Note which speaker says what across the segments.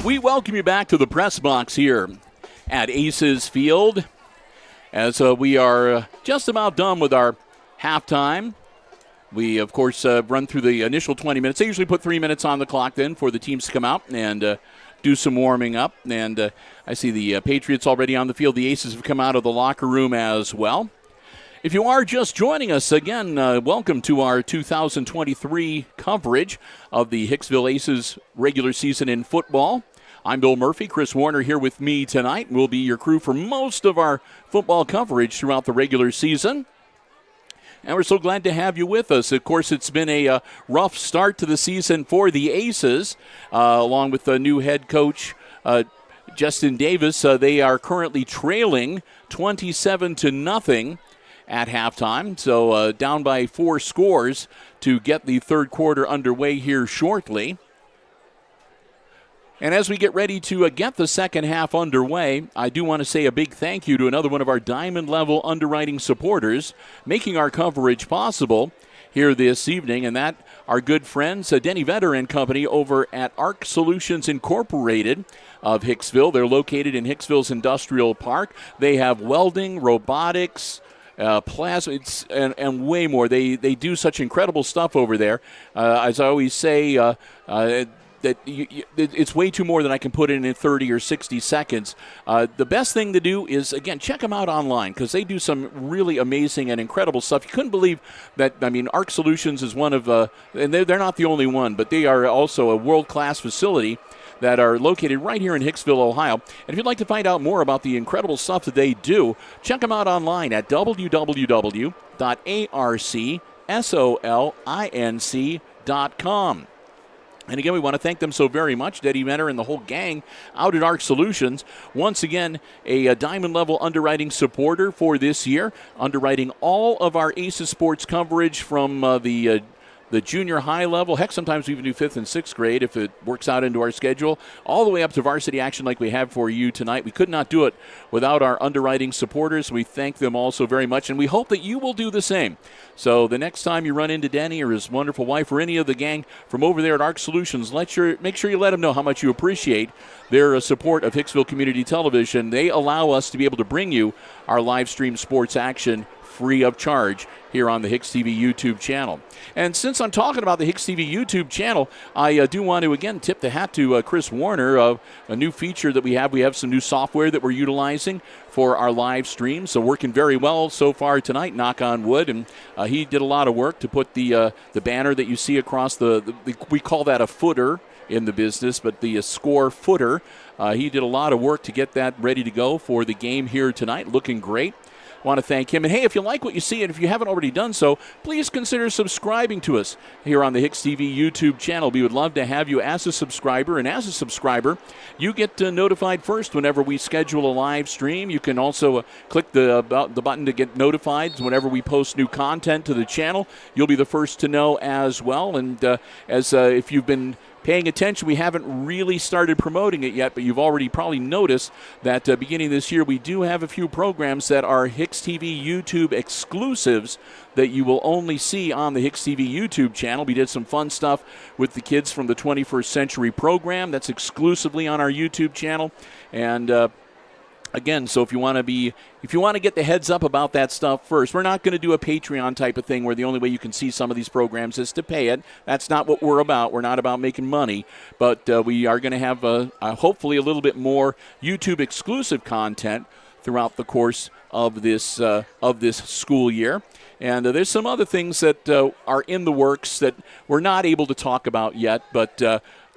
Speaker 1: We welcome you back to the press box here at Aces Field as we are just about done with our halftime. We, of course, run through the initial 20 minutes. They usually put 3 minutes on the clock then for the teams to come out and do some warming up. And I see the Patriots already on the field. The Aces have come out of the locker room as well. If you are just joining us, again, welcome to our 2023 coverage of the Hicksville Aces regular season in football. I'm Bill Murphy. Chris Warner here with me tonight. We'll be your crew for most of our football coverage throughout the regular season. And we're so glad to have you with us. Of course, it's been a rough start to the season for the Aces, along with the new head coach, Justin Davis. They are currently trailing 27-0 at halftime. So down by 4 scores to get the third quarter underway here shortly. And as we get ready to get the second half underway, I do want to say a big thank you to another one of our Diamond Level underwriting supporters making our coverage possible here this evening, and that our good friends, Denny Vetter and Company over at ARC Solutions Incorporated of Hicksville. They're located in Hicksville's Industrial Park. They have welding, robotics, plasma, and way more. They do such incredible stuff over there. As I always say, that it's way too more than I can put in 30 or 60 seconds. The best thing to do is, again, check them out online because they do some really amazing and incredible stuff. You couldn't believe that. I mean, ARC Solutions is one of, and they're not the only one, but they are also a world-class facility that are located right here in Hicksville, Ohio. And if you'd like to find out more about the incredible stuff that they do, check them out online at www.arcsolinc.com. And again, we want to thank them so very much, Denny Vetter and the whole gang out at ARC Solutions. Once again, a Diamond Level underwriting supporter for this year, underwriting all of our Aces sports coverage from the junior high level. Heck, sometimes we even do 5th and 6th grade if it works out into our schedule, all the way up to varsity action like we have for you tonight. We could not do it without our underwriting supporters. We thank them all so very much, and we hope that you will do the same. So the next time you run into Denny or his wonderful wife or any of the gang from over there at ARC Solutions, make sure you let them know how much you appreciate their support of Hicksville Community Television. They allow us to be able to bring you our live stream sports action free of charge here on the HIX-TV YouTube channel. And since I'm talking about the HIX-TV YouTube channel, I do want to, again, tip the hat to Chris Warner of a new feature that we have. We have some new software that we're utilizing for our live stream, so working very well so far tonight, knock on wood. And he did a lot of work to put the banner that you see across we call that a footer in the business, but the score footer. He did a lot of work to get that ready to go for the game here tonight, looking great. Want to thank him. And hey, if you like what you see, and if you haven't already done so, please consider subscribing to us here on the HIX-TV YouTube channel. We would love to have you as a subscriber. And as a subscriber, you get notified first whenever we schedule a live stream. You can also click the button to get notified whenever we post new content to the channel. You'll be the first to know as well. And if you've been paying attention, we haven't really started promoting it yet, but you've already probably noticed that beginning this year, we do have a few programs that are HIX-TV YouTube exclusives that you will only see on the HIX-TV YouTube channel. We did some fun stuff with the kids from the 21st Century program. That's exclusively on our YouTube channel. And again, so if you want to get the heads up about that stuff first, we're not going to do a Patreon type of thing where the only way you can see some of these programs is to pay it. That's not what we're about. We're not about making money, but we are going to have hopefully a little bit more YouTube exclusive content throughout the course of this school year. And there's some other things that are in the works that we're not able to talk about yet, but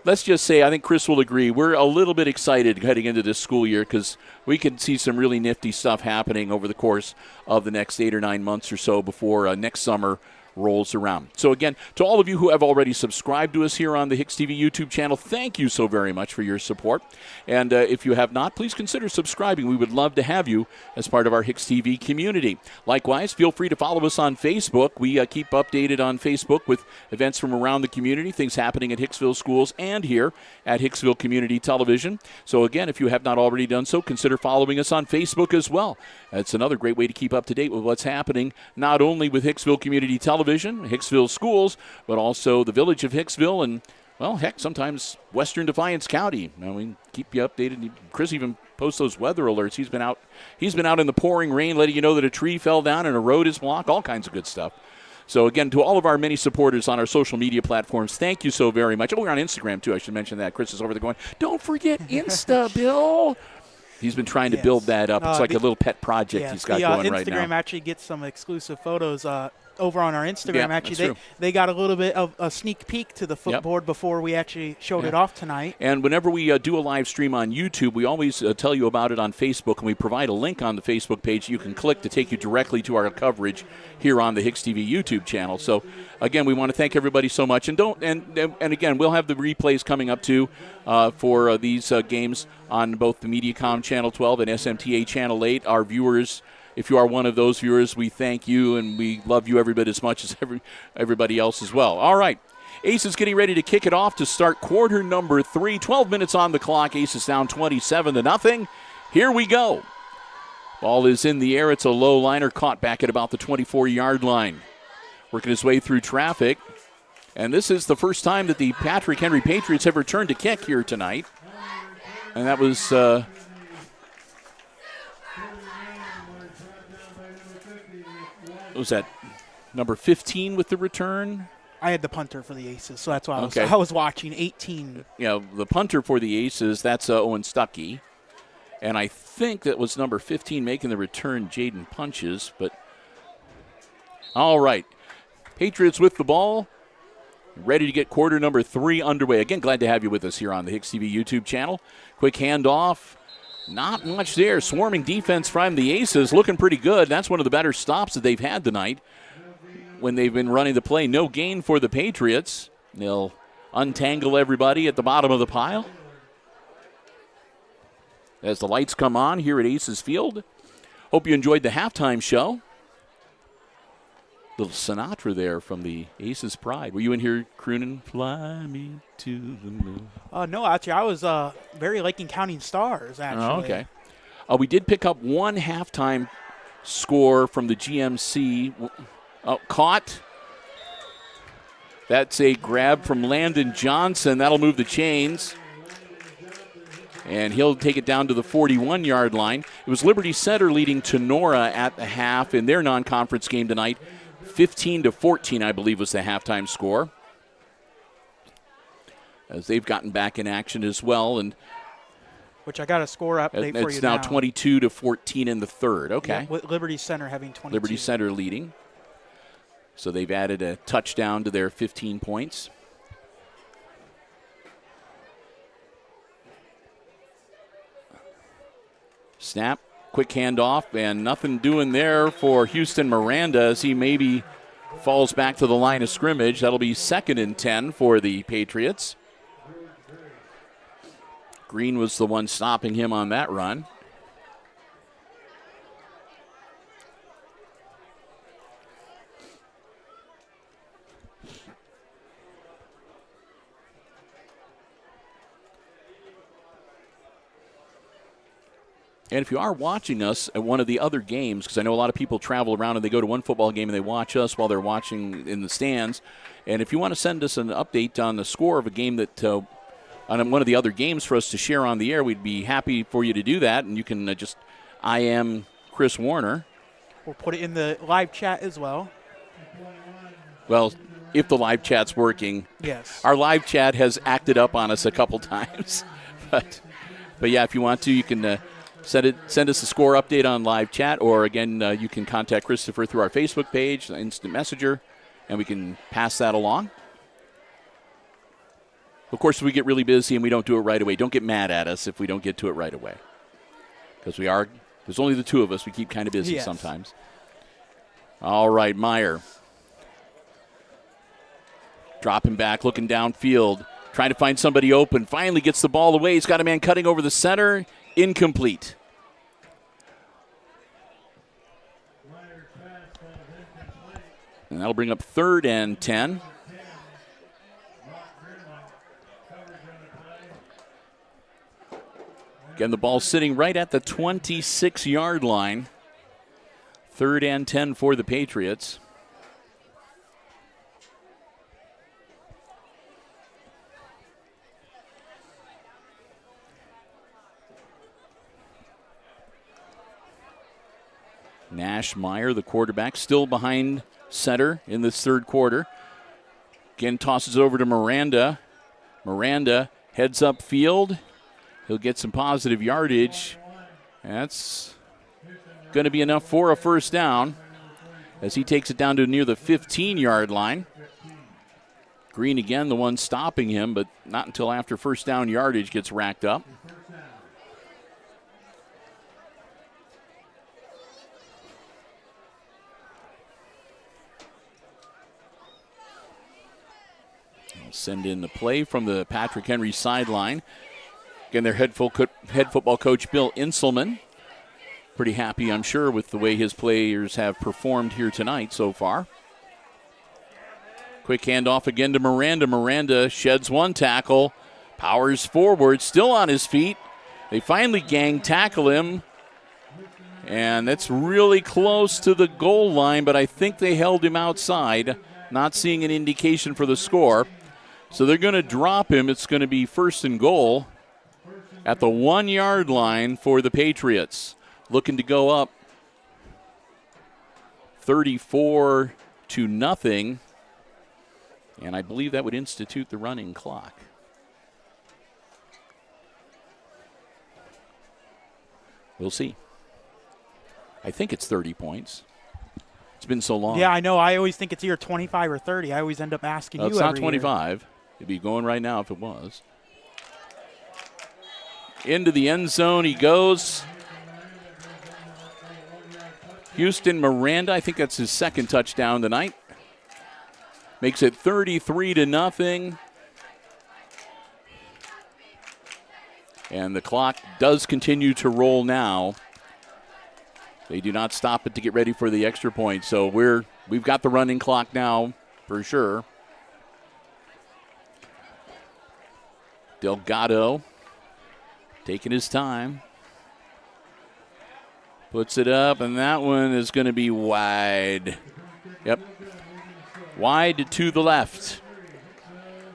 Speaker 1: let's just say, I think Chris will agree, we're a little bit excited heading into this school year because we can see some really nifty stuff happening over the course of the next 8 or 9 months or so before next summer rolls around. So again, to all of you who have already subscribed to us here on the HIX-TV YouTube channel, thank you so very much for your support. And if you have not, please consider subscribing. We would love to have you as part of our HIX-TV community. Likewise, feel free to follow us on Facebook. We keep updated on Facebook with events from around the community, things happening at Hicksville schools and here at Hicksville Community Television. So again, if you have not already done so, consider following us on Facebook as well. That's another great way to keep up to date with what's happening, not only with Hicksville Community Television, Hicksville schools, but also the village of Hicksville and, well, heck, sometimes Western Defiance County. Now, we keep you updated. Chris even posts those weather alerts. He's been out in the pouring rain, letting you know that a tree fell down and a road is blocked, all kinds of good stuff. So, again, to all of our many supporters on our social media platforms, thank you so very much. Oh, we're on Instagram, too. I should mention that. Chris is over there going, don't forget Insta, Bill. He's been trying to build that up. It's like a little pet project he's got going right now.
Speaker 2: Instagram actually gets some exclusive photos over on our Instagram.
Speaker 1: Actually,
Speaker 2: they got a little bit of a sneak peek to the footboard before we actually showed it off tonight.
Speaker 1: And whenever we do a live stream on YouTube, we always tell you about it on Facebook, and we provide a link on the Facebook page you can click to take you directly to our coverage here on the HIX-TV YouTube channel. So, again, we want to thank everybody so much. And again, we'll have the replays coming up, too, for these games on both the Mediacom Channel 12 and SMTA Channel 8. Our viewers, if you are one of those viewers, we thank you, and we love you every bit as much as everybody else as well. All right. Aces getting ready to kick it off to start quarter number 3. 12 minutes on the clock. Aces down 27-0. Here we go. Ball is in the air. It's a low liner caught back at about the 24-yard line. Working his way through traffic. And this is the first time that the Patrick Henry Patriots have returned a kick here tonight. And that was... was that number 15 with the return?
Speaker 2: I had the punter for the Aces, so that's why I was watching 18.
Speaker 1: Yeah, the punter for the Aces, that's Owen Stuckey. And I think that was number 15 making the return, Jaden Punches. But all right, Patriots with the ball, ready to get quarter number 3 underway. Again, glad to have you with us here on the HIX-TV YouTube channel. Quick handoff. Not much there. Swarming defense from the Aces, looking pretty good. That's one of the better stops that they've had tonight when they've been running the play. No gain for the Patriots. They'll untangle everybody at the bottom of the pile as the lights come on here at Aces Field. Hope you enjoyed the halftime show. Little Sinatra there from the Aces Pride. Were you in here crooning, "Fly Me to the Moon"?
Speaker 2: No, actually, I was very liking Counting Stars, actually.
Speaker 1: Oh, okay. We did pick up one halftime score from the GMC. Caught. That's a grab from Landon Johnson. That'll move the chains. And he'll take it down to the 41-yard line. It was Liberty Center leading Tenora at the half in their non-conference game tonight. 15-14, I believe, was the halftime score, as they've gotten back in action as well. And
Speaker 2: which I got a score update for you now.
Speaker 1: It's now 22-14 in the third. Okay.
Speaker 2: Yeah, with Liberty Center having 22.
Speaker 1: Liberty Center leading. So they've added a touchdown to their 15 points. Snap. Quick handoff, and nothing doing there for Houston Miranda as he maybe falls back to the line of scrimmage. That'll be 2nd and 10 for the Patriots. Green was the one stopping him on that run. And if you are watching us at one of the other games, because I know a lot of people travel around and they go to one football game and they watch us while they're watching in the stands. And if you want to send us an update on the score of a game that on one of the other games for us to share on the air, we'd be happy for you to do that. And you can just IM Chris Warner.
Speaker 2: We'll put it in the live chat as well.
Speaker 1: Well, if the live chat's working.
Speaker 2: Yes.
Speaker 1: Our live chat has acted up on us a couple times. But yeah, if you want to, you can Send us a score update on live chat, or again, you can contact Christopher through our Facebook page, Instant Messenger, and we can pass that along. Of course, if we get really busy and we don't do it right away, don't get mad at us if we don't get to it right away. Because there's only the two of us. We keep kind of busy sometimes. All right, Meyer. Dropping back, looking downfield, trying to find somebody open. Finally gets the ball away. He's got a man cutting over the center. Incomplete. And that'll bring up 3rd and 10. Again, the ball sitting right at the 26-yard line. 3rd and 10 for the Patriots. Nash Meyer, the quarterback, still behind center in this third quarter. Again, tosses over to Miranda. Miranda heads upfield. He'll get some positive yardage. That's going to be enough for a first down as he takes it down to near the 15-yard line. Green again, the one stopping him, but not until after first down yardage gets racked up. They'll send in the play from the Patrick Henry sideline. Again, their head football coach, Bill Inselman. Pretty happy, I'm sure, with the way his players have performed here tonight so far. Quick handoff again to Miranda. Miranda sheds one tackle, powers forward, still on his feet. They finally gang tackle him, and that's really close to the goal line, but I think they held him outside, not seeing an indication for the score. So they're going to drop him. It's going to be 1st and goal at the 1-yard line for the Patriots. Looking to go up 34-0. And I believe that would institute the running clock. We'll see. I think it's 30 points. It's been so long.
Speaker 2: Yeah, I know. I always think it's either 25 or 30. I always end up asking you
Speaker 1: every year. It's not 25.
Speaker 2: Year.
Speaker 1: It'd be going right now if it was. Into the end zone he goes. Houston Miranda, I think that's his second touchdown tonight. Makes it 33-0. And the clock does continue to roll now. They do not stop it to get ready for the extra point. So we've got the running clock now for sure. Delgado taking his time. Puts it up, and that one is going to be wide. Yep. Wide to the left.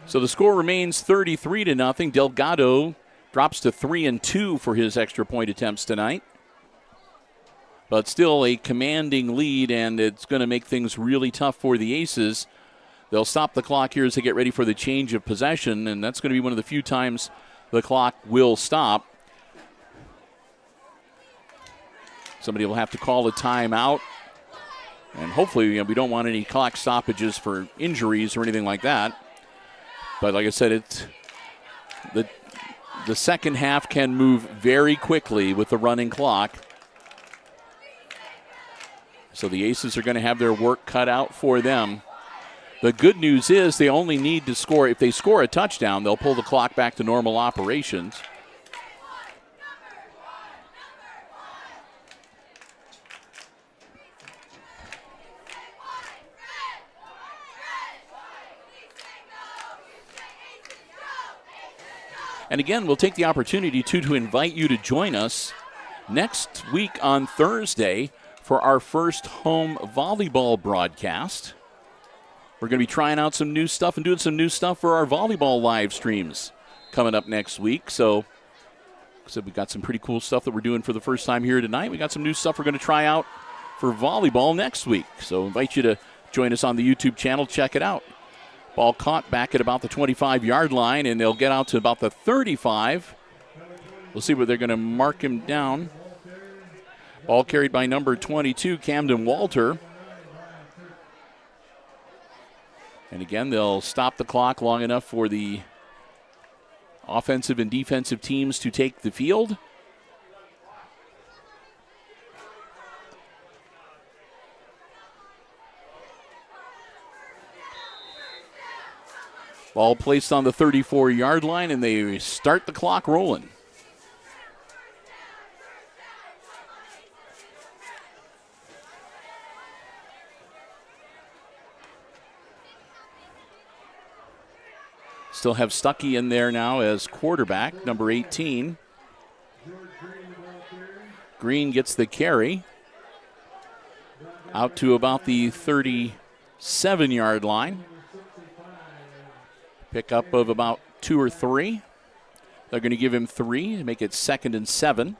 Speaker 1: So the score remains 33-0. Delgado drops to 3-2 for his extra point attempts tonight. But still a commanding lead, and it's going to make things really tough for the Aces. They'll stop the clock here as they get ready for the change of possession, and that's going to be one of the few times the clock will stop. Somebody will have to call a timeout. And hopefully, we don't want any clock stoppages for injuries or anything like that. But like I said, it's the second half can move very quickly with the running clock. So the Aces are going to have their work cut out for them. The good news is they only need to score. If they score a touchdown, they'll pull the clock back to normal operations. And again, we'll take the opportunity to invite you to join us next week on Thursday for our first home volleyball broadcast. We're going to be trying out some new stuff and doing some new stuff for our volleyball live streams coming up next week. So we've got some pretty cool stuff that we're doing for the first time here tonight. We got some new stuff we're going to try out for volleyball next week. So I invite you to join us on the YouTube channel. Check it out. Ball caught back at about the 25-yard line, and they'll get out to about the 35. We'll see where they're going to mark him down. Ball carried by number 22, Camden Walter. And again, they'll stop the clock long enough for the offensive and defensive teams to take the field. Ball placed on the 34-yard line, and they start the clock rolling. Still have Stuckey in there now as quarterback, number 18. Green gets the carry out to about the 37-yard line. Pickup of about 2 or 3. They're going to give him 3 to make it 2nd and 7.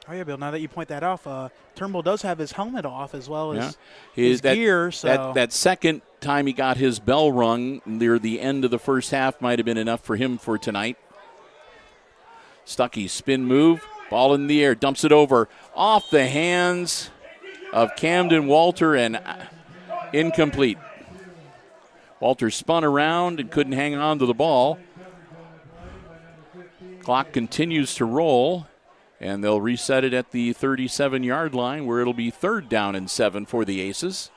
Speaker 2: Oh, yeah, Bill, now that you point that off, Turnbull does have his helmet off as well as
Speaker 1: his
Speaker 2: gear. So
Speaker 1: that second time he got his bell rung near the end of the first half might have been enough for him for tonight. Stuckey, spin move, ball in the air, dumps it over, off the hands of Camden Walter and incomplete. Walter spun around and couldn't hang on to the ball. Clock continues to roll, and they'll reset it at the 37-yard line where it'll be 3rd down and 7 for the Aces.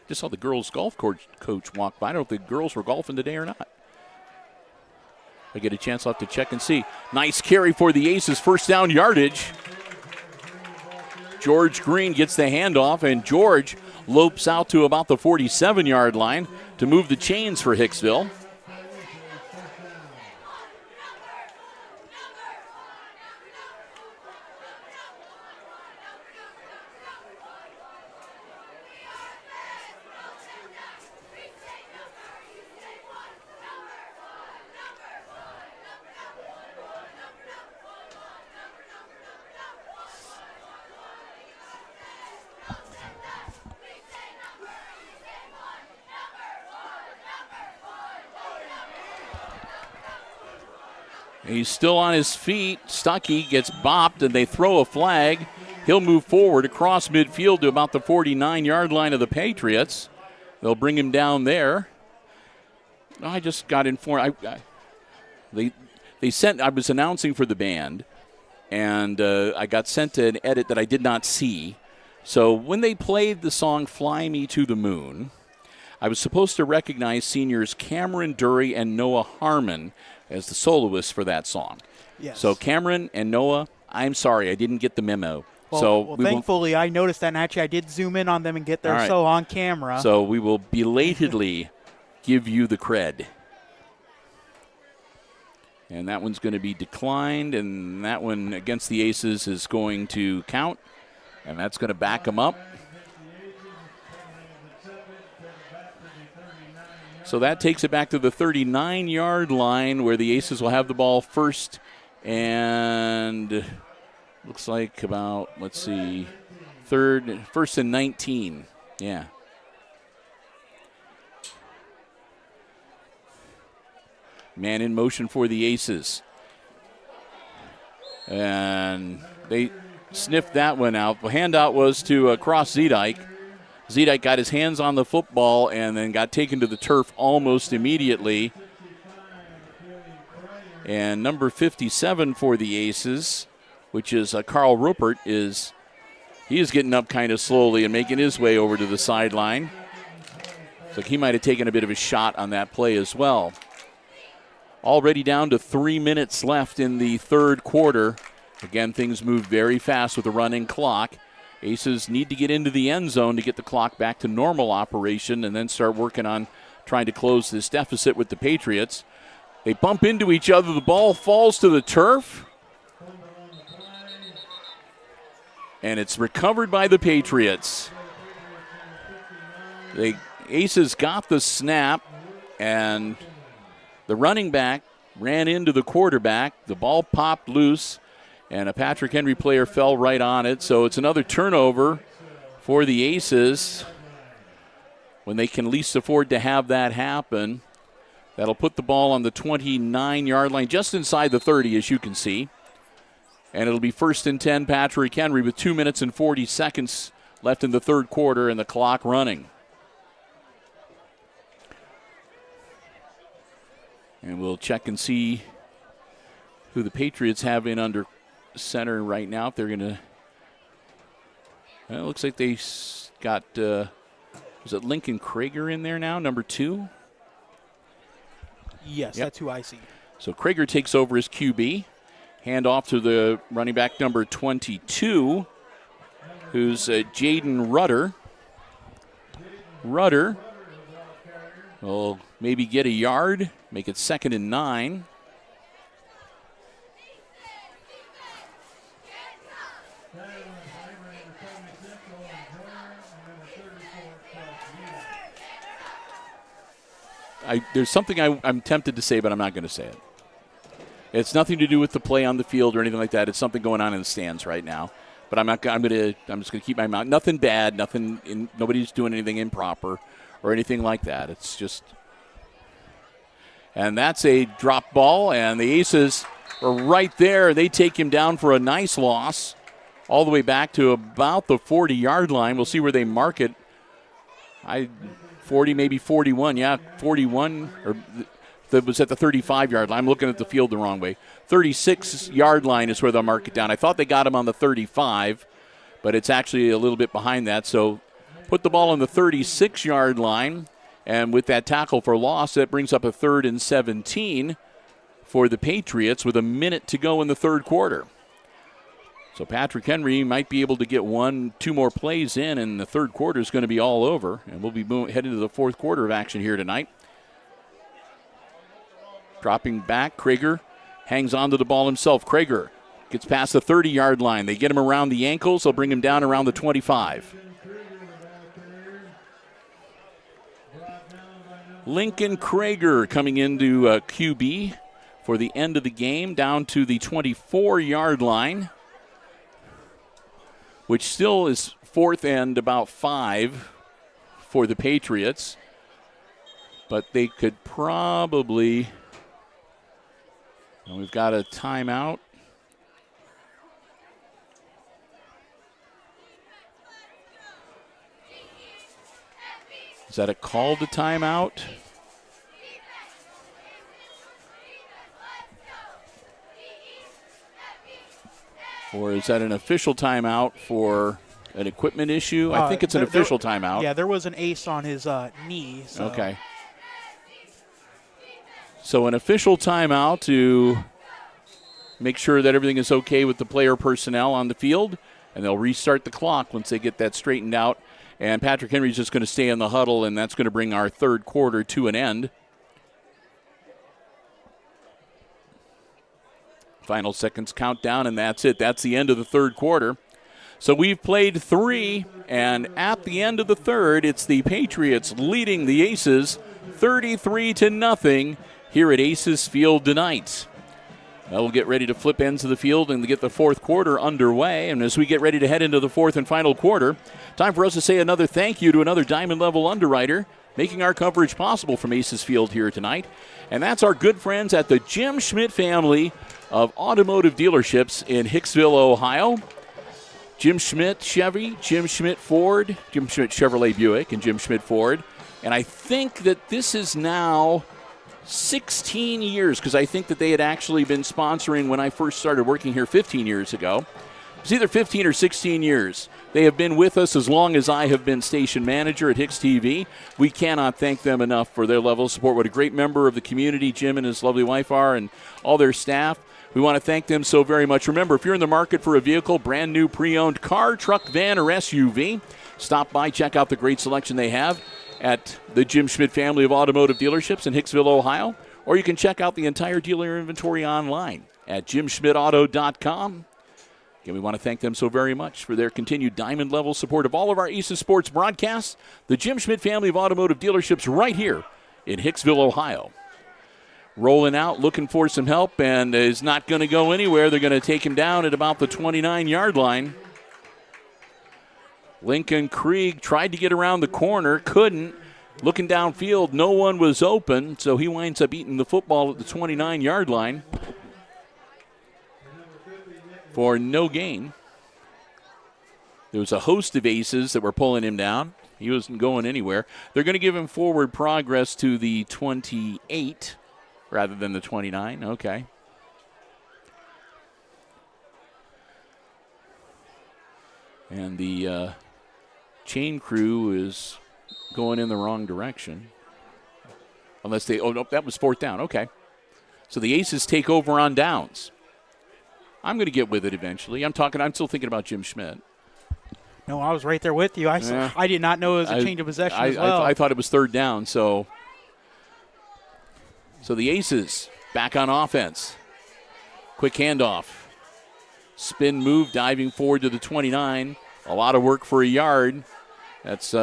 Speaker 1: Just saw the girls' golf coach walk by. I don't know if the girls were golfing today or not. I get a chance, I'll have to check and see. Nice carry for the Aces, 1st down yardage. George Green gets the handoff, and George lopes out to about the 47-yard line to move the chains for Hicksville. He's still on his feet. Stuckey gets bopped, and they throw a flag. He'll move forward across midfield to about the 49-yard line of the Patriots. They'll bring him down there. I just got informed. They sent. I was announcing for the band, and I got sent an edit that I did not see. So when they played the song "Fly Me to the Moon," I was supposed to recognize seniors Cameron Dury and Noah Harmon as the soloists for that song.
Speaker 2: Yes.
Speaker 1: So Cameron and Noah, I'm sorry, I didn't get the memo.
Speaker 2: Well, thankfully, I noticed that, and actually I did zoom in on them and get their so on camera.
Speaker 1: So we will belatedly give you the cred. And that one's going to be declined, and that one against the Aces is going to count, and that's going to back them up. So that takes it back to the 39-yard line where the Aces will have the ball 1st and looks like about, 1st and 19. Yeah. Man in motion for the Aces. And they sniffed that one out. The handout was to Cross Zedike. Zedike got his hands on the football and then got taken to the turf almost immediately. And number 57 for the Aces, which is Carl Rupert, he is getting up kind of slowly and making his way over to the sideline. So he might have taken a bit of a shot on that play as well. Already down to 3 minutes left in the 3rd quarter. Again, things move very fast with the running clock. Aces need to get into the end zone to get the clock back to normal operation and then start working on trying to close this deficit with the Patriots. They bump into each other. The ball falls to the turf. And it's recovered by the Patriots. The Aces got the snap, and the running back ran into the quarterback. The ball popped loose, and a Patrick Henry player fell right on it. So it's another turnover for the Aces, when they can least afford to have that happen. That'll put the ball on the 29-yard line, just inside the 30, as you can see. And it'll be 1st and 10, Patrick Henry, with 2 minutes and 40 seconds left in the third quarter and the clock running. And we'll check and see who the Patriots have in under center right now. If they're going to... Well, it looks like they got... is it Lincoln Krager in there now, number 2?
Speaker 2: Yes, That's who I see.
Speaker 1: So Krager takes over as QB. Hand off to the running back number 22, who's Jaden Rudder. Rudder will maybe get a yard, make it 2nd and 9. There's something I'm tempted to say, but I'm not going to say it. It's nothing to do with the play on the field or anything like that. It's something going on in the stands right now. But I'm just going to keep my mouth. Nothing bad. Nobody's doing anything improper or anything like that. It's just. And that's a drop ball, and the Aces are right there. They take him down for a nice loss, all the way back to about the 40-yard line. We'll see where they mark it. 40, maybe 41. Yeah, 41. Or that was at the 35-yard line. I'm looking at the field the wrong way. 36-yard line is where they'll mark it down. I thought they got him on the 35, but it's actually a little bit behind that. So put the ball on the 36-yard line, and with that tackle for loss, that brings up a 3rd and 17 for the Patriots with a minute to go in the third quarter. So Patrick Henry might be able to get 1-2 more plays in, and the third quarter is going to be all over. And we'll be heading to the fourth quarter of action here tonight. Dropping back, Krager hangs on to the ball himself. Krager gets past the 30-yard line. They get him around the ankles. They'll bring him down around the 25. Lincoln Krager coming into QB for the end of the game, down to the 24-yard line, which still is 4th and about 5 for the Patriots. But they could probably... And we've got a timeout. Is that a called timeout? Or is that an official timeout for an equipment issue? I think it's an official timeout.
Speaker 2: Yeah, there was an ace on his knee. So.
Speaker 1: Okay. So an official timeout to make sure that everything is okay with the player personnel on the field, and they'll restart the clock once they get that straightened out. And Patrick Henry's just going to stay in the huddle, and that's going to bring our third quarter to an end. Final seconds countdown, and that's it. That's the end of the third quarter. So we've played 3, and at the end of the third, it's the Patriots leading the Aces 33-0 here at Aces Field tonight. We'll get ready to flip ends of the field and get the fourth quarter underway. And as we get ready to head into the fourth and final quarter, time for us to say another thank you to another Diamond Level underwriter making our coverage possible from Aces Field here tonight. And that's our good friends at the Jim Schmidt family of automotive dealerships in Hicksville, Ohio. Jim Schmidt Chevy, Jim Schmidt Ford, Jim Schmidt Chevrolet Buick, and Jim Schmidt Ford. And I think that this is now 16 years, because I think that they had actually been sponsoring when I first started working here 15 years ago. It's either 15 or 16 years. They have been with us as long as I have been station manager at HIX-TV. We cannot thank them enough for their level of support. What a great member of the community Jim and his lovely wife are, and all their staff. We want to thank them so very much. Remember, if you're in the market for a vehicle, brand new pre-owned car, truck, van, or SUV, stop by, check out the great selection they have at the Jim Schmidt family of automotive dealerships in Hicksville, Ohio. Or you can check out the entire dealer inventory online at jimschmidtauto.com. Again, we want to thank them so very much for their continued diamond level support of all of our Aces Sports broadcasts. The Jim Schmidt family of automotive dealerships right here in Hicksville, Ohio. Rolling out, looking for some help, and is not going to go anywhere. They're going to take him down at about the 29-yard line. Lincoln Krieg tried to get around the corner, couldn't. Looking downfield, no one was open, so he winds up eating the football at the 29-yard line for no gain. There was a host of aces that were pulling him down. He wasn't going anywhere. They're going to give him forward progress to the 28 rather than the 29. Okay. And the chain crew is going in the wrong direction. Unless they, oh, nope, that was fourth down. Okay. So the Aces take over on downs. I'm going to get with it eventually. I'm still thinking about Jim Schmidt.
Speaker 2: No, I was right there with you. I did not know it was a change of possession as well.
Speaker 1: I thought it was third down. So the Aces back on offense. Quick handoff. Spin move, diving forward to the 29. A lot of work for a yard. That's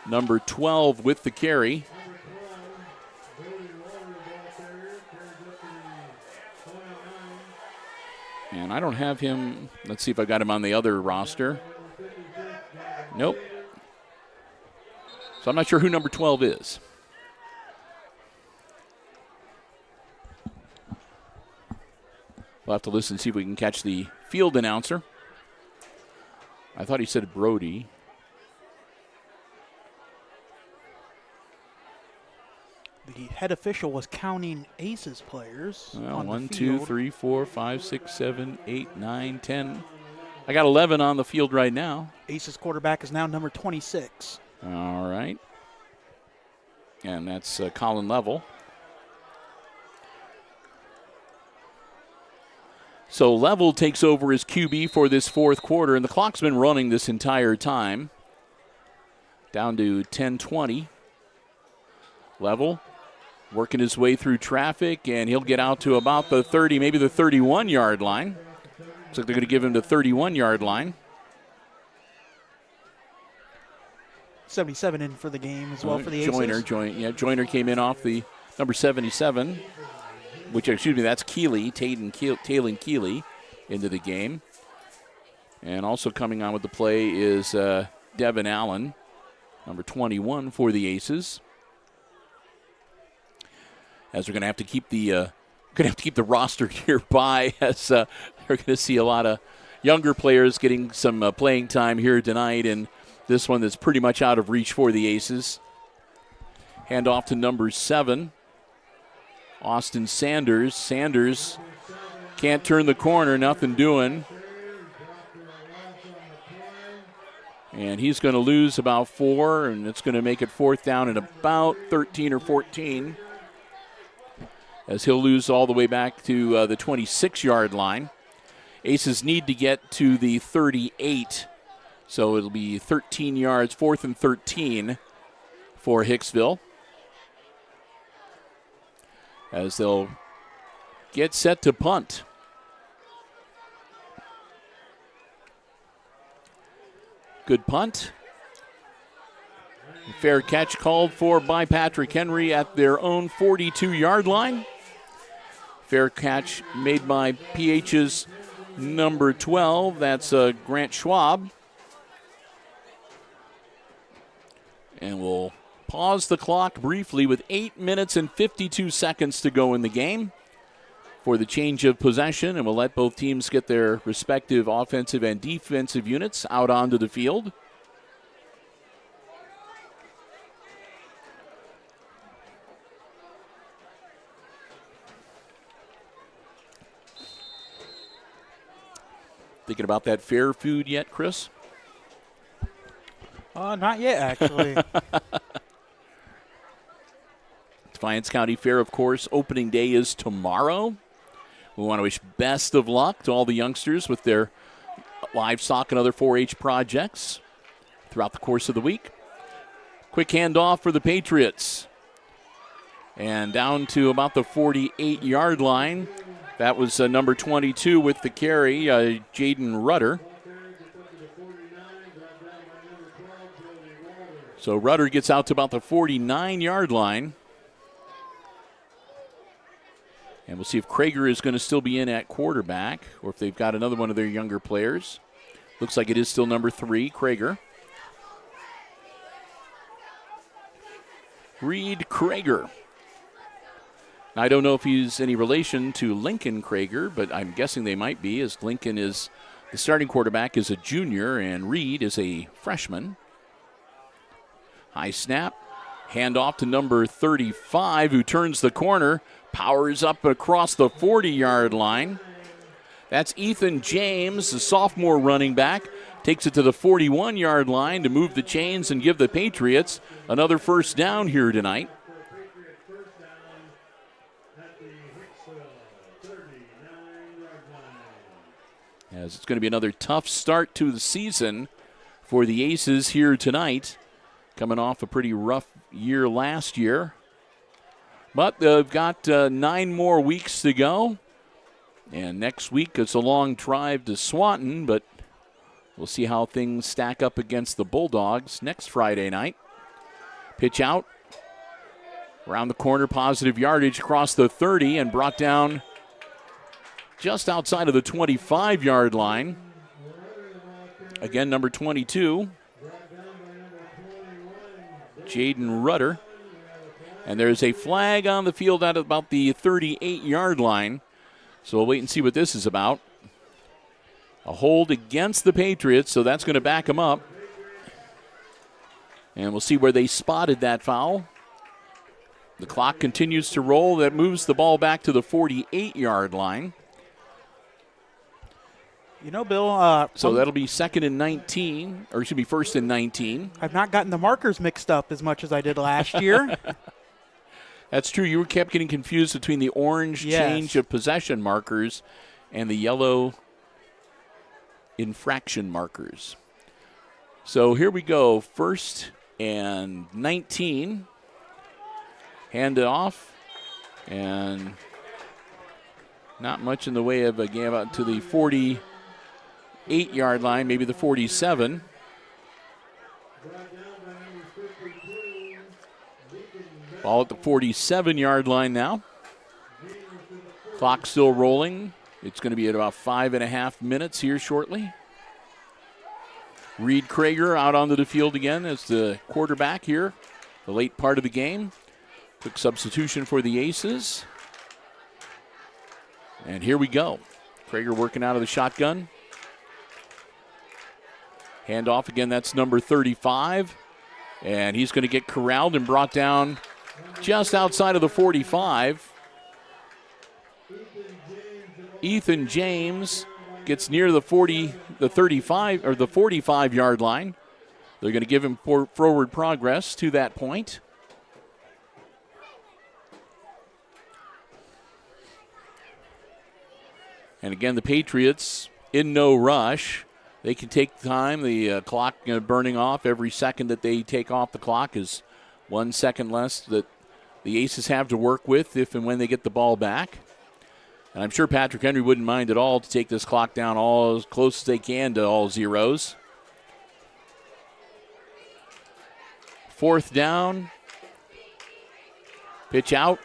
Speaker 1: number 12 with the carry. And I don't have him. Let's see if I got him on the other roster. Nope. So I'm not sure who number 12 is. We'll have to listen and see if we can catch the field announcer. I thought he said Brody.
Speaker 2: The head official was counting Aces players.
Speaker 1: Well, 1, 2, 3, 4, 5, 6, 7, 8, 9, 10. I got 11 on the field right now.
Speaker 2: Aces quarterback is now number 26.
Speaker 1: All right. And that's Colin Level. So Level takes over as QB for this fourth quarter, and the clock's been running this entire time. Down to 10:20. Level working his way through traffic, and he'll get out to about the 30, maybe the 31-yard line. Looks like they're going to give him the 31-yard line.
Speaker 2: 77 in for the game as well for the Aces.
Speaker 1: Joyner came in off the number 77. That's Keeley, Taylen Keeley into the game. And also coming on with the play is Devin Allen, number 21 for the Aces. As we're going to have to keep the roster nearby, as we're going to see a lot of younger players getting some playing time here tonight, and this one that's pretty much out of reach for the Aces. Hand off to number 7. Austin Sanders. Sanders can't turn the corner, nothing doing. And he's going to lose about 4, and it's going to make it fourth down at about 13 or 14. As he'll lose all the way back to the 26-yard line. Aces need to get to the 38, so it'll be 13 yards, 4th and 13 for Hicksville. As they'll get set to punt. Good punt. Fair catch called for by Patrick Henry at their own 42-yard line. Fair catch made by PH's number 12. That's Grant Schwab. And we'll pause the clock briefly with 8 minutes and 52 seconds to go in the game for the change of possession, and we'll let both teams get their respective offensive and defensive units out onto the field. Thinking about that fair food yet, Chris?
Speaker 2: Not yet, actually.
Speaker 1: Defiance County Fair, of course, opening day is tomorrow. We want to wish best of luck to all the youngsters with their livestock and other 4-H projects throughout the course of the week. Quick handoff for the Patriots. And down to about the 48-yard line. That was number 22 with the carry, Jaden Rudder. So Rudder gets out to about the 49-yard line. And we'll see if Krager is going to still be in at quarterback or if they've got another one of their younger players. Looks like it is still number 3, Krager. Reed Krager. I don't know if he's any relation to Lincoln Krager, but I'm guessing they might be, as Lincoln is the starting quarterback is a junior and Reed is a freshman. High snap. Handoff to number 35, who turns the corner, powers up across the 40-yard line. That's Ethan James, the sophomore running back. Takes it to the 41-yard line to move the chains and give the Patriots another first down here tonight. As it's going to be another tough start to the season for the Aces here tonight, coming off a pretty rough year last year. But they've got 9 more weeks to go. And next week it's a long drive to Swanton, but we'll see how things stack up against the Bulldogs next Friday night. Pitch out. Around the corner, positive yardage across the 30 and brought down just outside of the 25-yard line. Again, number 22, Jaden Rudder. And there's a flag on the field at about the 38-yard line. So we'll wait and see what this is about. A hold against the Patriots, so that's going to back them up. And we'll see where they spotted that foul. The clock continues to roll. That moves the ball back to the 48-yard line.
Speaker 2: You know, Bill.
Speaker 1: So that'll be second and 19, or it should be first and 19.
Speaker 2: I've not gotten the markers mixed up as much as I did last year.
Speaker 1: That's true. You kept getting confused between the orange change of possession markers and the yellow infraction markers. So here we go. First and 19. Hand it off. And not much in the way of a game out to the 48-yard line, maybe the 47. Ball at the 47-yard line now. Clock still rolling. It's going to be at about 5.5 minutes here shortly. Reed Krager out onto the field again as the quarterback here, the late part of the game. Quick substitution for the Aces. And here we go. Krager working out of the shotgun. Handoff again, that's number 35. And he's going to get corralled and brought down just outside of the 45. Ethan James gets near the 35 or the 45-yard line. They're going to give him forward progress to that point. And again, the Patriots in no rush. They can take time. The clock burning off. Every second that they take off the clock is 1 second less that the Aces have to work with if and when they get the ball back. And I'm sure Patrick Henry wouldn't mind at all to take this clock down all as close as they can to all zeros. Fourth down. Pitch out.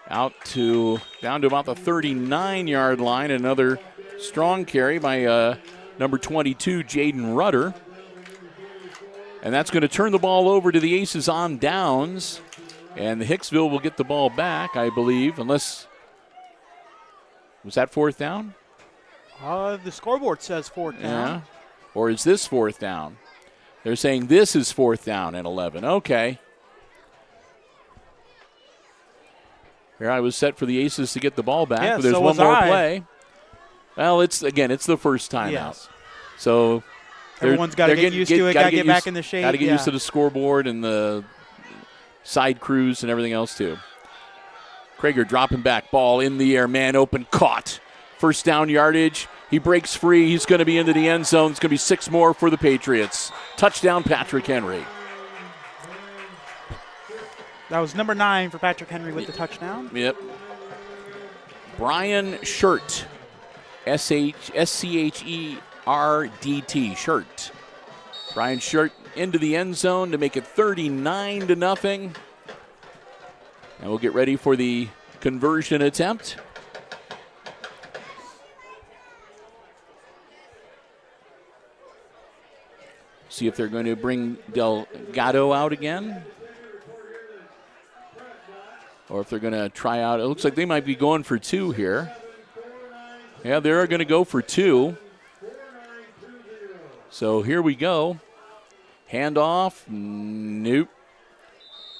Speaker 1: Down to about the 39-yard line. Another strong carry by number 22, Jaden Rudder. And that's going to turn the ball over to the Aces on downs. And the Hicksville will get the ball back, I believe, unless... Was that fourth down?
Speaker 2: The scoreboard says fourth down.
Speaker 1: Yeah. Or is this fourth down? They're saying this is fourth down and 11. Okay. Here I was set for the Aces to get the ball back, but there's one more play. Well, it's the first time out. So
Speaker 2: everyone's got to get used to it, got to get back in the shape.
Speaker 1: Got to get used to the scoreboard and the side crews and everything else too. Krager dropping back, ball in the air, man open, caught. First down yardage. He breaks free. He's going to be into the end zone. It's going to be 6 more for the Patriots. Touchdown, Patrick Henry.
Speaker 2: That was number 9 for Patrick Henry with the touchdown.
Speaker 1: Yep. Brian Schert. S-C-H-E-R-D-T. Schert. Brian Schert into the end zone to make it 39-0. And we'll get ready for the conversion attempt. See if they're going to bring Delgado out again. Or if they're going to try out. It looks like they might be going for 2 here. Yeah, they're going to go for 2. So here we go. Handoff. Nope.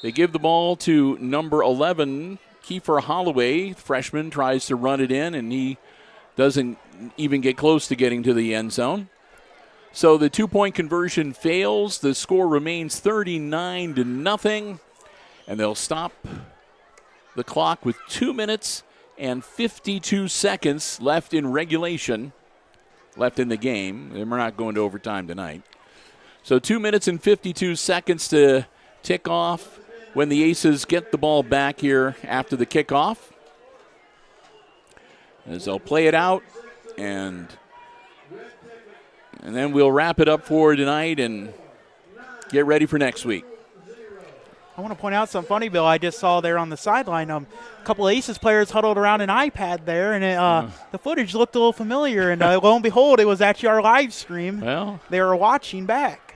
Speaker 1: They give the ball to number 11, Kiefer Holloway. Freshman tries to run it in, and he doesn't even get close to getting to the end zone. So the 2-point conversion fails. The score remains 39-0, and they'll stop the clock with 2 minutes and 52 seconds left in regulation, left in the game. And we're not going to overtime tonight. So 2 minutes and 52 seconds to tick off when the Aces get the ball back here after the kickoff. As they'll play it out, and then we'll wrap it up for tonight and get ready for next week.
Speaker 2: I want to point out something funny, Bill. I just saw there on the sideline a couple of Aces players huddled around an iPad there, and the footage looked a little familiar. And lo and behold, it was actually our live stream.
Speaker 1: Well,
Speaker 2: they were watching back.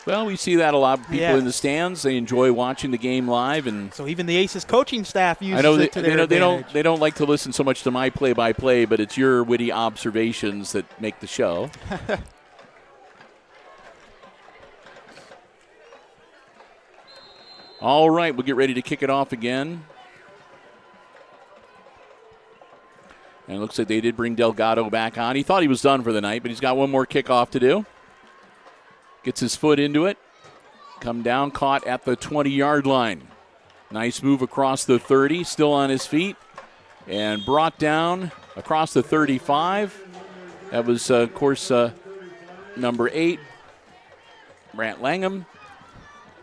Speaker 1: Well, we see that a lot of people in the stands. They enjoy watching the game live, and
Speaker 2: so even the Aces coaching staff uses it to their
Speaker 1: advantage. They don't like to listen so much to my play-by-play, but it's your witty observations that make the show. All right, we'll get ready to kick it off again. And it looks like they did bring Delgado back on. He thought he was done for the night, but he's got one more kickoff to do. Gets his foot into it. Come down, caught at the 20-yard line. Nice move across the 30, still on his feet. And brought down across the 35. That was, of course, number 8, Brant Langham.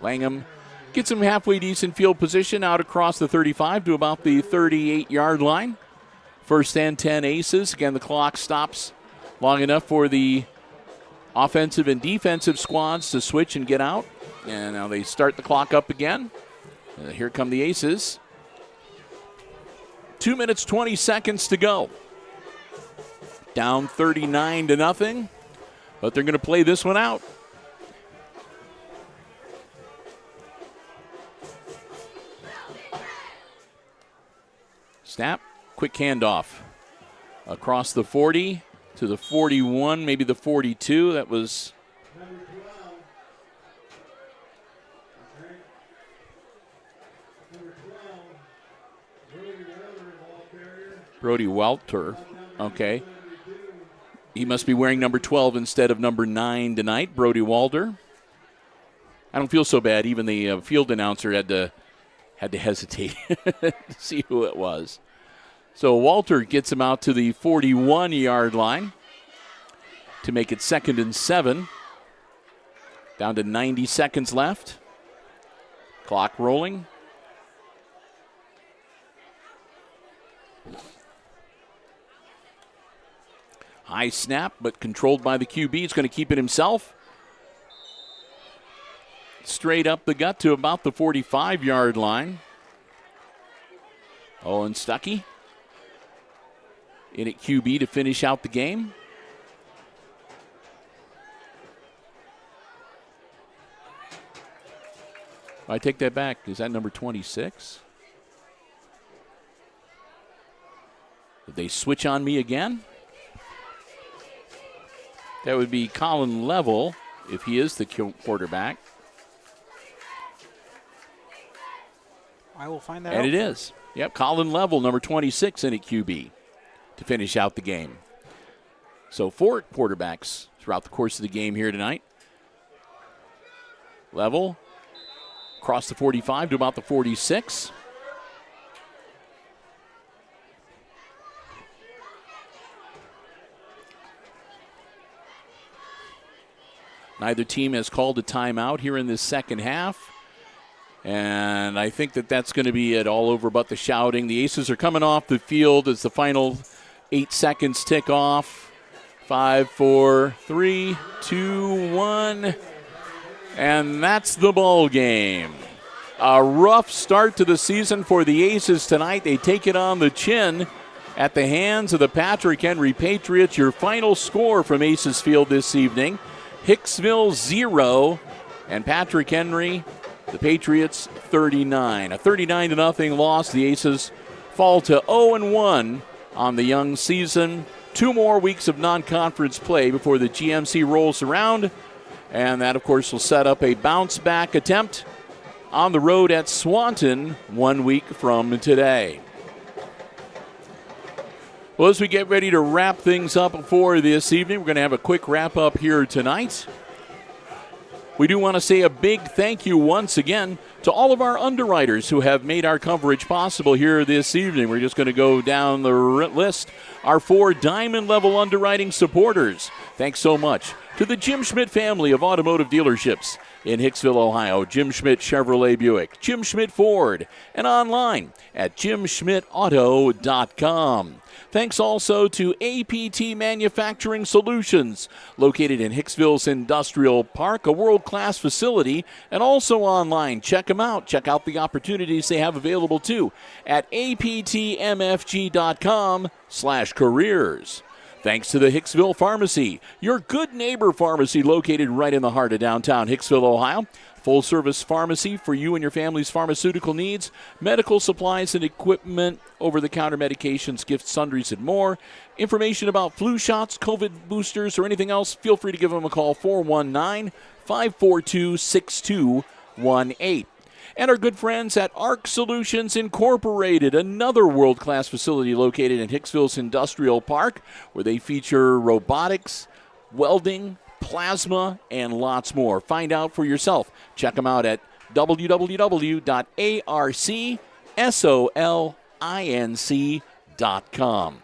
Speaker 1: Langham gets him halfway decent field position out across the 35 to about the 38-yard line. First and 10 Aces. Again, the clock stops long enough for the offensive and defensive squads to switch and get out. And now they start the clock up again. Here come the Aces. 2 minutes, 20 seconds to go. Down 39-0, but they're going to play this one out. Snap, quick handoff. Across the 40 to the 41, maybe the 42. That was Brody Walter. Okay. He must be wearing number 12 instead of number 9 tonight, Brody Walter. I don't feel so bad. Even the field announcer had to hesitate to see who it was. So Walter gets him out to the 41-yard line to make it 2nd and 7. Down to 90 seconds left. Clock rolling. High snap, but controlled by the QB. He's going to keep it himself. Straight up the gut to about the 45-yard line. Owen Stuckey in at QB to finish out the game. I take that back. Is that number 26? Did they switch on me again? That would be Colin Level if he is the quarterback.
Speaker 2: I will find that
Speaker 1: out. And it
Speaker 2: for
Speaker 1: is. Yep, Colin Level, number 26 in at QB to finish out the game. So 4 quarterbacks throughout the course of the game here tonight. Level across the 45 to about the 46. Neither team has called a timeout here in this second half. And I think that's going to be it all over but the shouting. The Aces are coming off the field as the final 8 seconds tick off. 5, 4, 3, 2, 1. And that's the ball game. A rough start to the season for the Aces tonight. They take it on the chin at the hands of the Patrick Henry Patriots. Your final score from Aces Field this evening, Hicksville 0 and Patrick Henry, the Patriots 39. A 39-0 loss. The Aces fall to 0-1 on the young season. 2 more weeks of non-conference play before the GMC rolls around. And that, of course, will set up a bounce-back attempt on the road at Swanton 1 week from today. Well, as we get ready to wrap things up for this evening, we're going to have a quick wrap-up here tonight. We do want to say a big thank you once again to all of our underwriters who have made our coverage possible here this evening. We're just going to go down the list. Our 4 diamond-level underwriting supporters. Thanks so much to the Jim Schmidt family of automotive dealerships in Hicksville, Ohio. Jim Schmidt Chevrolet Buick, Jim Schmidt Ford, and online at jimschmidtauto.com. Thanks also to APT Manufacturing Solutions, located in Hicksville's Industrial Park, a world-class facility, and also online. Check them out. Check out the opportunities they have available, too, at aptmfg.com/careers. Thanks to the Hicksville Pharmacy, your good neighbor pharmacy located right in the heart of downtown Hicksville, Ohio. Full-service pharmacy for you and your family's pharmaceutical needs, medical supplies and equipment, over-the-counter medications, gifts, sundries, and more. Information about flu shots, COVID boosters, or anything else, feel free to give them a call, 419-542-6218. And our good friends at ARC Solutions Incorporated, another world-class facility located in Hicksville's Industrial Park, where they feature robotics, welding, plasma, and lots more. Find out for yourself. Check them out at www.arcsolinc.com.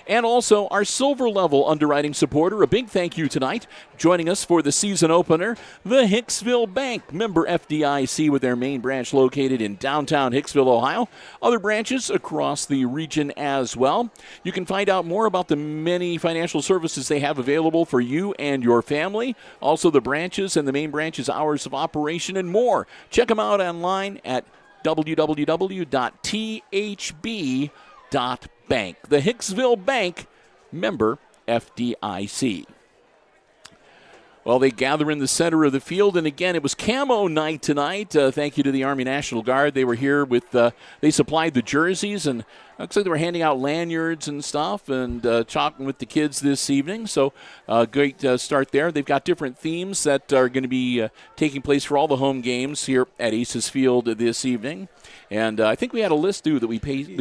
Speaker 1: And also our silver level underwriting supporter, a big thank you tonight. Joining us for the season opener, the Hicksville Bank, member FDIC, with their main branch located in downtown Hicksville, Ohio. Other branches across the region as well. You can find out more about the many financial services they have available for you and your family. Also the branches and the main branches, hours of operation, and more. Check them out online at www.thb.bank. The Hicksville Bank, member FDIC. Well, they gather in the center of the field, and again, it was camo night tonight. Thank you to the Army National Guard. They were here with, they supplied the jerseys, and looks like they were handing out lanyards and stuff and talking with the kids this evening. So great start there. They've got different themes that are going to be taking place for all the home games here at Aces Field this evening. And I think we had a list, too, that we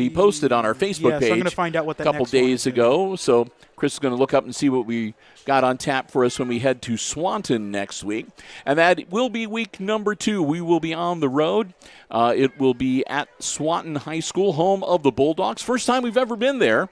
Speaker 1: posted on our Facebook page
Speaker 2: I'm gonna find out what
Speaker 1: a couple days ago. So Chris is going to look up and see what we got on tap for us when we head to Swanton next week. And that will be week number 2. We will be on the road. It will be at Swanton High School, home of the Bulldogs. First time we've ever been there.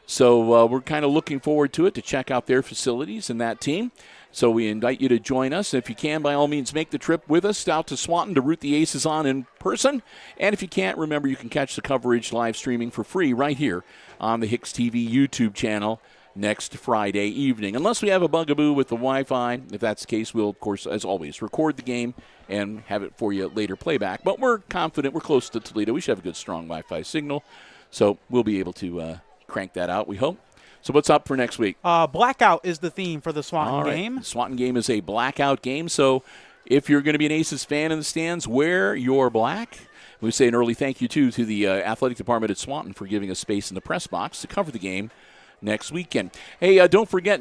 Speaker 1: So we're kind of looking forward to it, to check out their facilities and that team. So we invite you to join us. If you can, by all means, make the trip with us out to Swanton to root the Aces on in person. And if you can't, remember you can catch the coverage live streaming for free right here on the HIX-TV YouTube channel next Friday evening. Unless we have a bugaboo with the Wi-Fi. If that's the case, we'll, of course, as always, record the game and have it for you later playback. But we're confident. We're close to Toledo. We should have a good, strong Wi-Fi signal. So we'll be able to crank that out, we hope. So what's up for next week?
Speaker 2: Blackout is the theme for the Swanton game.
Speaker 1: The Swanton game is a blackout game. So if you're going to be an Aces fan in the stands, wear your black. We say an early thank you, too, to the athletic department at Swanton for giving us space in the press box to cover the game next weekend. Hey, don't forget,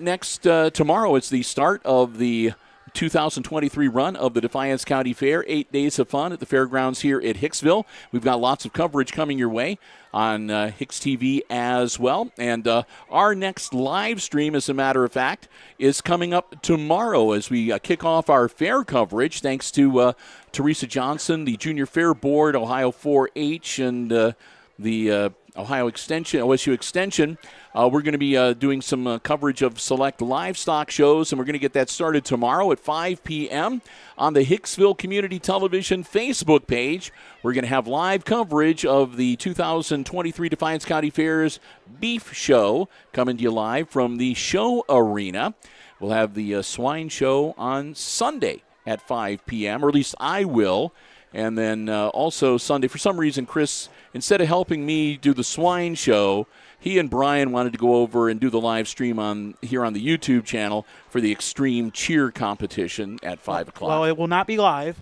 Speaker 1: tomorrow it's the start of the 2023 run of the Defiance County Fair. 8 days of fun at the fairgrounds here at Hicksville. We've got lots of coverage coming your way on HIX-TV as well. And our next live stream, as a matter of fact, is coming up tomorrow as we kick off our fair coverage, thanks to Teresa Johnson, the Junior Fair Board, Ohio 4-H, and the Ohio Extension, OSU Extension. We're going to be doing some coverage of select livestock shows, and we're going to get that started tomorrow at 5 p.m. on the Hicksville Community Television Facebook page. We're going to have live coverage of the 2023 Defiance County Fair's Beef Show coming to you live from the show arena. We'll have the swine show on Sunday at 5 p.m., or at least I will. And then also Sunday, for some reason, Chris, instead of helping me do the swine show, he and Brian wanted to go over and do the live stream here on the YouTube channel for the extreme cheer competition at 5 o'clock.
Speaker 2: Well, it will not be live.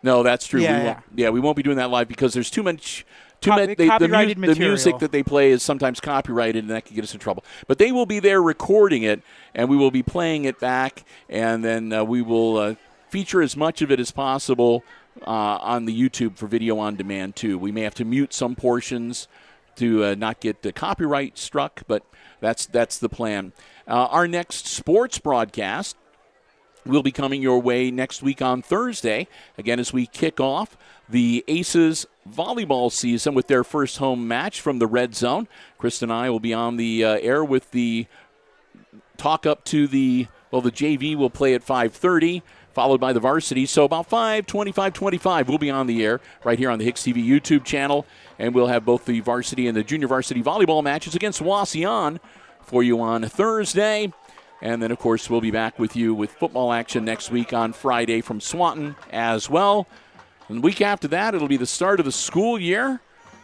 Speaker 1: No, that's true.
Speaker 2: Yeah,
Speaker 1: we won't be doing that live because there's too much.
Speaker 2: Copyrighted
Speaker 1: The
Speaker 2: material.
Speaker 1: music that they play is sometimes copyrighted, and that can get us in trouble. But they will be there recording it, and we will be playing it back, and then we will feature as much of it as possible on the YouTube for video on demand, too. We may have to mute some portions to not get the copyright struck, but that's the plan. Our next sports broadcast will be coming your way next week on Thursday, again, as we kick off the Aces volleyball season with their first home match from the Red Zone. Chris and I will be on the air with the talk up to the JV will play at 5:30, followed by the varsity. So about 5:25 we'll be on the air right here on the HIX-TV YouTube channel, and we'll have both the varsity and the junior varsity volleyball matches against Wasion for you on Thursday. And then, of course, we'll be back with you with football action next week on Friday from Swanton as well. And the week after that, it'll be the start of the school year.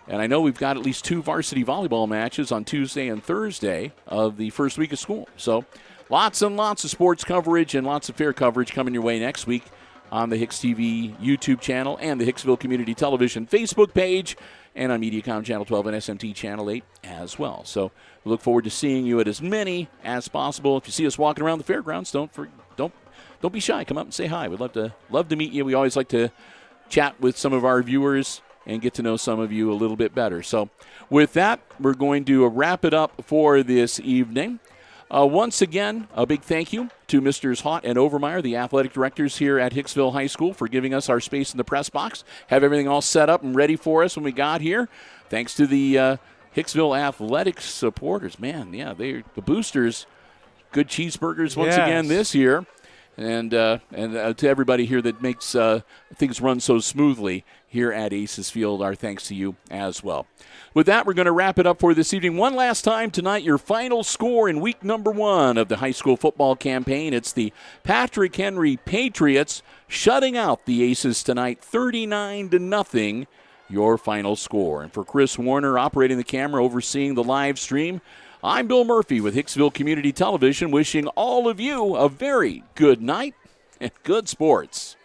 Speaker 1: And I know we've got at least 2 varsity volleyball matches on Tuesday and Thursday of the first week of school. So lots and lots of sports coverage and lots of fair coverage coming your way next week on the HIX-TV YouTube channel and the Hicksville Community Television Facebook page and on Mediacom Channel 12 and SMT Channel 8 as well. So we look forward to seeing you at as many as possible. If you see us walking around the fairgrounds, don't be shy. Come up and say hi. We'd love to meet you. We always like to chat with some of our viewers and get to know some of you a little bit better. So with that, we're going to wrap it up for this evening. Once again, a big thank you to Mr. Haught and Overmeyer, the athletic directors here at Hicksville High School, for giving us our space in the press box, have everything all set up and ready for us when we got here. Thanks to the Hicksville Athletics supporters. Man, yeah, the boosters, good cheeseburgers once again this year. And to everybody here that makes things run so smoothly here at Aces Field, our thanks to you as well. With that, we're going to wrap it up for this evening. One last time tonight, your final score in week number 1 of the high school football campaign. It's the Patrick Henry Patriots shutting out the Aces tonight, 39-0, your final score. And for Chris Warner operating the camera, overseeing the live stream, I'm Bill Murphy with Hicksville Community Television, wishing all of you a very good night and good sports.